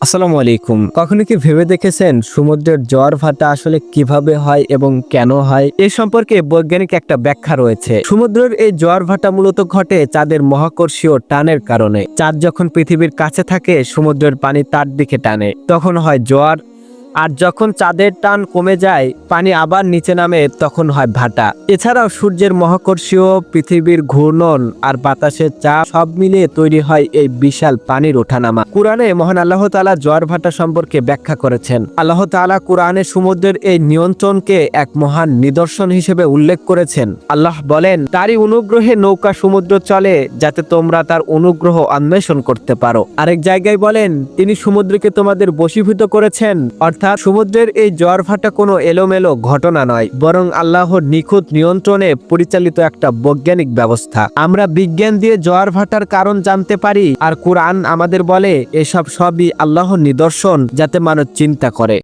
আসসালামু আলাইকুম। কখনো কি ভেবে দেখেছেন সমুদ্রের জোয়ার ভাটা আসলে কিভাবে হয় এবং কেন হয়? এ সম্পর্কে বৈজ্ঞানিক একটা ব্যাখ্যা রয়েছে। সমুদ্রের এই জোয়ার ভাটা মূলত ঘটে চাঁদের মহাকর্ষীয় টানের কারণে। চাঁদ যখন পৃথিবীর কাছে থাকে সমুদ্রের পানি তার দিকে টানে, তখন হয় জোয়ার। আর যখন চাঁদের টান কমে যায় পানি আবার নিচে নামে, তখন হয় ভাটা। এছাড়াও সূর্যের মহাকর্ষীয়, পৃথিবীর ঘূর্ণন আর বাতাসের চাপ সব মিলিয়ে তৈরি হয় এই বিশাল পানির ওঠানামা। কুরআনে মহান আল্লাহ তাআলা জোয়ার ভাটা সম্পর্কে ব্যাখ্যা করেছেন। আল্লাহ তাআলা কুরআনে সমুদ্রের এই নিয়ন্ত্রণকে এক মহান নিদর্শন হিসেবে উল্লেখ করেছেন। আল্লাহ বলেন, তারই অনুগ্রহে নৌকা সমুদ্র চলে, যাতে তোমরা তার অনুগ্রহ অন্বেষণ করতে পারো। আরেক জায়গায় বলেন, তিনি সমুদ্রকে তোমাদের বশীভূত করেছেন। অর্থাৎ সমুদ্রের এই জোয়ার ভাটা কোনো এলোমেলো ঘটনা নয়, বরং আল্লাহর নিখুঁত নিয়ন্ত্রণে পরিচালিত একটা বৈজ্ঞানিক ব্যবস্থা। আমরা বিজ্ঞান দিয়ে জোয়ার ভাটার কারণ জানতে পারি, আর কুরআন আমাদের বলে এসব সবই আল্লাহর নিদর্শন, যাতে মানুষ চিন্তা করে।